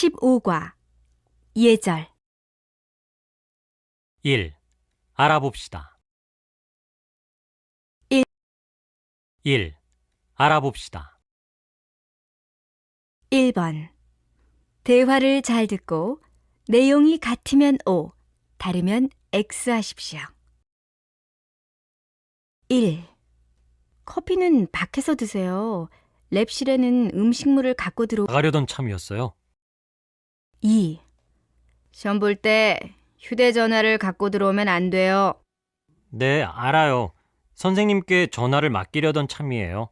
15과 예절 1. 알아봅시다. 1. 1. 알아봅시다. 1번 대화를 잘 듣고 내용이 같으면 O, 다르면 X 하십시오. 1. 커피는 밖에서 드세요. 랩실에는 음식물을 갖고 나가려던 참이었어요. 2. 시험 볼 때 휴대전화를 갖고 들어오면 안 돼요. 네, 알아요. 선생님께 전화를 맡기려던 참이에요.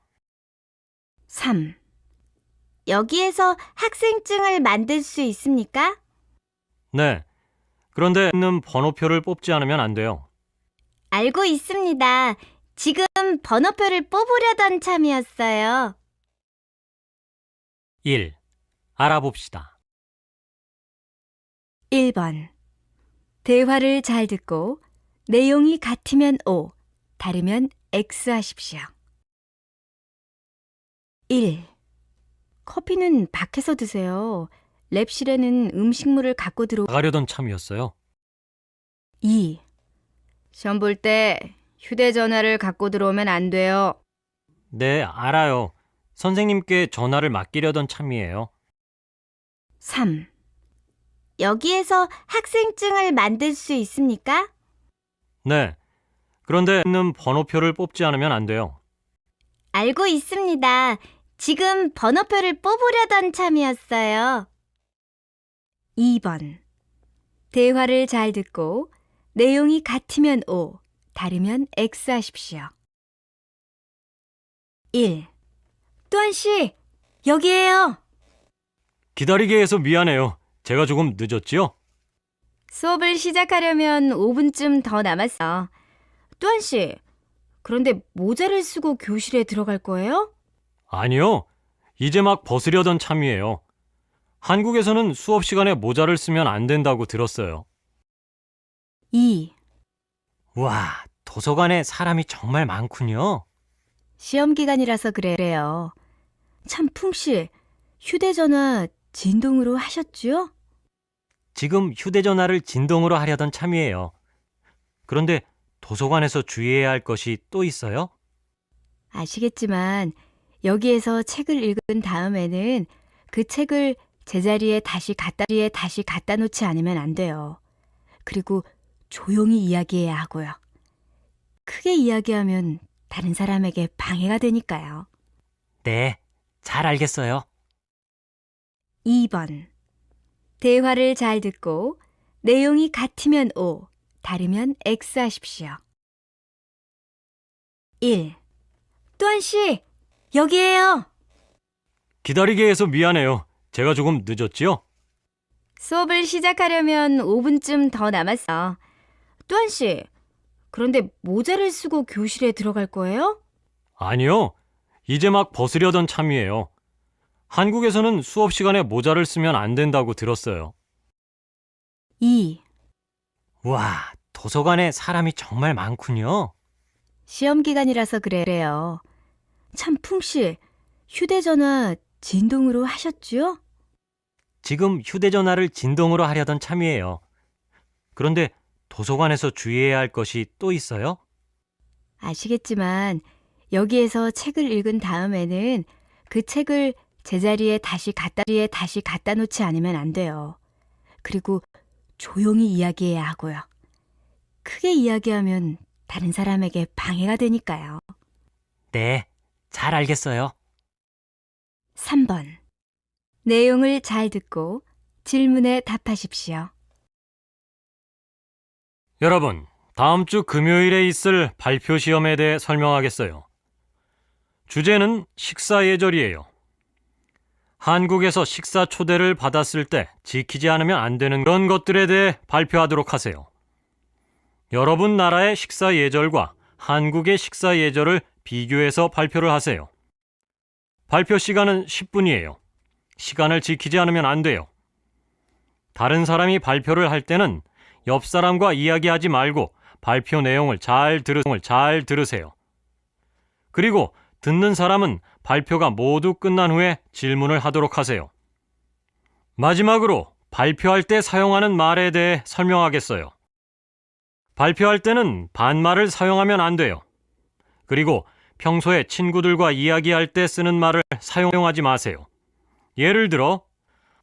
3. 여기에서 학생증을 만들 수 있습니까? 네. 그런데 있는 번호표를 뽑지 않으면 안 돼요. 알고 있습니다. 지금 번호표를 뽑으려던 참이었어요. 1. 알아봅시다. 1번 대화를 잘 듣고 내용이 같으면 O, 다르면 X 하십시오. 1. 커피는 밖에서 드세요. 랩실에는 음식물을 갖고 나가려던 참이었어요. 2. 시험 볼 때 휴대전화를 갖고 들어오면 안 돼요. 네, 알아요. 선생님께 전화를 맡기려던 참이에요. 3. 여기에서 학생증을 만들 수 있습니까? 네. 그런데 있는 번호표를 뽑지 않으면 안 돼요. 알고 있습니다. 지금 번호표를 뽑으려던 참이었어요. 2번 대화를 잘 듣고 내용이 같으면 O, 다르면 X 하십시오. 1. 또한 씨, 여기에요. 기다리게 해서 미안해요. 제가 조금 늦었지요? 수업을 시작하려면 5분쯤 더 남았어. 또한 씨, 그런데 모자를 쓰고 교실에 들어갈 거예요? 아니요. 이제 막 벗으려던 참이에요. 한국에서는 수업 시간에 모자를 쓰면 안 된다고 들었어요. 2. 와, 도서관에 사람이 정말 많군요. 시험 기간이라서 그래요. 참 풍씨, 휴대전화 진동으로 하셨죠? 지금 휴대전화를 진동으로 하려던 참이에요. 그런데 도서관에서 주의해야 할 것이 또 있어요? 아시겠지만 여기에서 책을 읽은 다음에는 그 책을 제자리에 다시 갖다 놓지 않으면 안 돼요. 그리고 조용히 이야기해야 하고요. 크게 이야기하면 다른 사람에게 방해가 되니까요. 네, 잘 알겠어요. 2번 대화를 잘 듣고 내용이 같으면 O, 다르면 X 하십시오. 1. 또한 씨, 여기에요. 기다리게 해서 미안해요. 제가 조금 늦었지요? 수업을 시작하려면 5분쯤 더 남았어. 또한 씨, 그런데 모자를 쓰고 교실에 들어갈 거예요? 아니요. 이제 막 벗으려던 참이에요. 한국에서는 수업 시간에 모자를 쓰면 안 된다고 들었어요. 2. 와, 도서관에 사람이 정말 많군요. 시험 기간이라서 그래요. 참 풍씨, 휴대전화 진동으로 하셨죠? 지금 휴대전화를 진동으로 하려던 참이에요. 그런데 도서관에서 주의해야 할 것이 또 있어요? 아시겠지만 여기에서 책을 읽은 다음에는 그 책을 제자리에 다시 갖다 놓지 않으면 안 돼요. 그리고 조용히 이야기해야 하고요. 크게 이야기하면 다른 사람에게 방해가 되니까요. 네, 잘 알겠어요. 3번 내용을 잘 듣고 질문에 답하십시오. 여러분, 다음 주 금요일에 있을 발표 시험에 대해 설명하겠어요. 주제는 식사 예절이에요. 한국에서 식사 초대를 받았을 때 지키지 않으면 안 되는 그런 것들에 대해 발표하도록 하세요. 여러분 나라의 식사 예절과 한국의 식사 예절을 비교해서 발표를 하세요. 발표 시간은 10분이에요. 시간을 지키지 않으면 안 돼요. 다른 사람이 발표를 할 때는 옆 사람과 이야기하지 말고 발표 내용을 잘 들으세요. 그리고 듣는 사람은 발표가 모두 끝난 후에 질문을 하도록 하세요. 마지막으로 발표할 때 사용하는 말에 대해 설명하겠어요. 발표할 때는 반말을 사용하면 안 돼요. 그리고 평소에 친구들과 이야기할 때 쓰는 말을 사용하지 마세요. 예를 들어,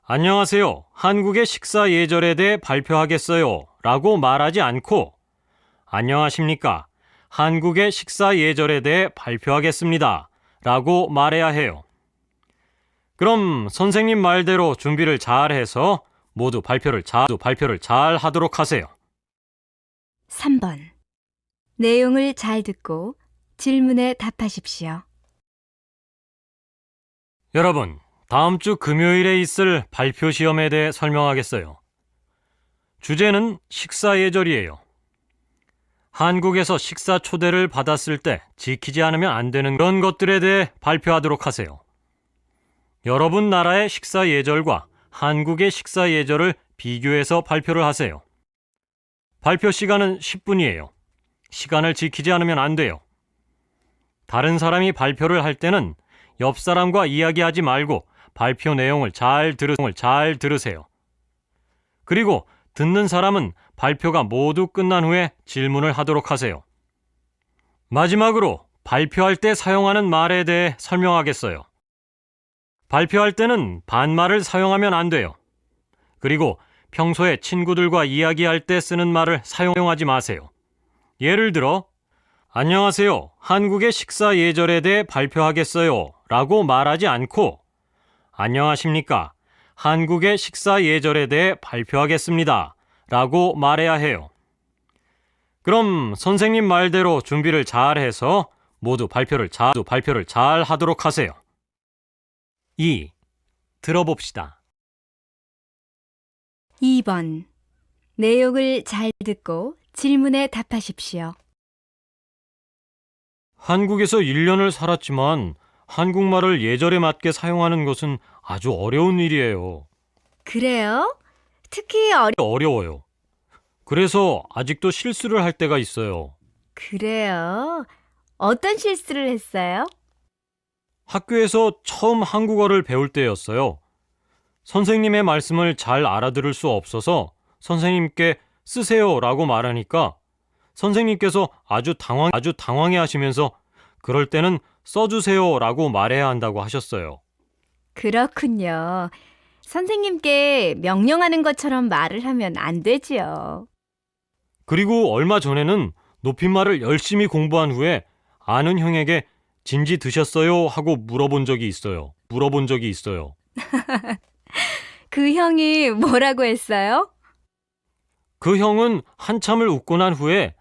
안녕하세요. 한국의 식사 예절에 대해 발표하겠어요. 라고 말하지 않고, 안녕하십니까. 한국의 식사 예절에 대해 발표하겠습니다. 라고 말해야 해요. 그럼 선생님 말대로 준비를 잘 해서 모두 발표를 잘 하도록 하세요. 3번. 내용을 잘 듣고 질문에 답하십시오. 여러분, 다음 주 금요일에 있을 발표 시험에 대해 설명하겠어요. 주제는 식사 예절이에요. 한국에서 식사 초대를 받았을 때 지키지 않으면 안 되는 그런 것들에 대해 발표하도록 하세요. 여러분 나라의 식사 예절과 한국의 식사 예절을 비교해서 발표를 하세요. 발표 시간은 10분이에요. 시간을 지키지 않으면 안 돼요. 다른 사람이 발표를 할 때는 옆 사람과 이야기하지 말고 발표 내용을 잘 들으세요. 그리고 듣는 사람은 발표가 모두 끝난 후에 질문을 하도록 하세요. 마지막으로 발표할 때 사용하는 말에 대해 설명하겠어요. 발표할 때는 반말을 사용하면 안 돼요. 그리고 평소에 친구들과 이야기할 때 쓰는 말을 사용하지 마세요. 예를 들어, 안녕하세요. 한국의 식사 예절에 대해 발표하겠어요. 라고 말하지 않고, 안녕하십니까. 한국의 식사 예절에 대해 발표하겠습니다. 라고 말해야 해요. 그럼 선생님 말대로 준비를 잘 해서 모두 발표를 잘 하도록 하세요. 2. 들어봅시다. 2번. 내용을 잘 듣고 질문에 답하십시오. 한국에서 1년을 살았지만 한국말을 예절에 맞게 사용하는 것은 아주 어려운 일이에요. 그래요? 특히 어려워요. 그래서 아직도 실수를 할 때가 있어요. 그래요? 어떤 실수를 했어요? 학교에서 처음 한국어를 배울 때였어요. 선생님의 말씀을 잘 알아들을 수 없어서 선생님께 쓰세요라고 말하니까 선생님께서 아주 당황해 하시면서 그럴 때는 써주세요라고 말해야 한다고 하셨어요. 그렇군요. 선생님께 명령하는 것처럼 말을 하면 안 되지요. 그리고 얼마 전에는 높임말을 열심히 공부한 후에 아는 형에게 진지 드셨어요? 하고 물어본 적이 있어요. 그 형이 뭐라고 했어요? 그 형은 한참을 웃고 난 후에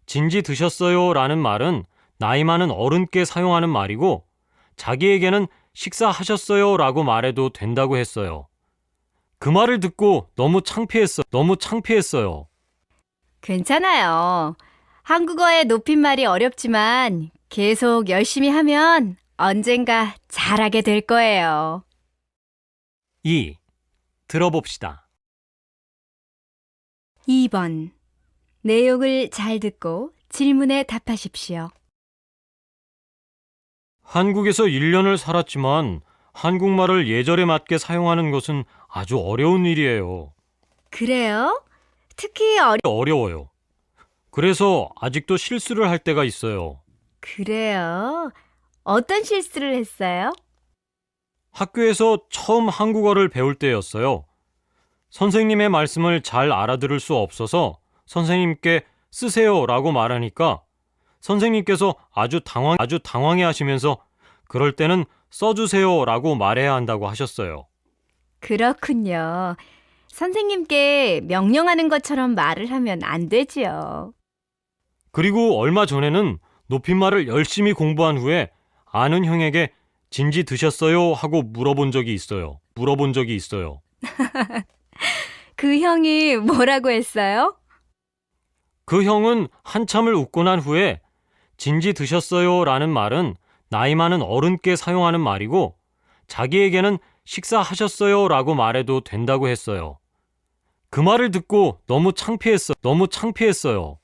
진지 드셨어요? 라는 말은 나이 많은 어른께 사용하는 말이고 자기에게는 식사하셨어요? 라고 말해도 된다고 했어요. 그 말을 듣고 너무 창피했어요. 괜찮아요. 한국어의 높임말이 어렵지만 계속 열심히 하면 언젠가 잘하게 될 거예요. 2. 들어봅시다. 2번. 내용을 잘 듣고 질문에 답하십시오. 한국에서 1년을 살았지만 한국말을 예절에 맞게 사용하는 것은 아주 어려운 일이에요. 그래요? 특히 어려워요. 그래서 아직도 실수를 할 때가 있어요. 그래요? 어떤 실수를 했어요? 학교에서 처음 한국어를 배울 때였어요. 선생님의 말씀을 잘 알아들을 수 없어서 선생님께 쓰세요라고 말하니까 선생님께서 아주 당황해 하시면서 그럴 때는 써주세요라고 말해야 한다고 하셨어요. 그렇군요. 선생님께 명령하는 것처럼 말을 하면 안 되지요. 그리고 얼마 전에는 높임말을 열심히 공부한 후에 아는 형에게 진지 드셨어요? 하고 물어본 적이 있어요. 그 형이 뭐라고 했어요? 그 형은 한참을 웃고 난 후에 진지 드셨어요? 라는 말은 나이 많은 어른께 사용하는 말이고 자기에게는 식사하셨어요? 라고 말해도 된다고 했어요. 그 말을 듣고 너무 창피했어요.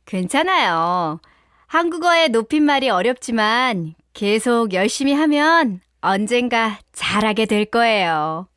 괜찮아요. 한국어의 높임말이 어렵지만 계속 열심히 하면 언젠가 잘하게 될 거예요.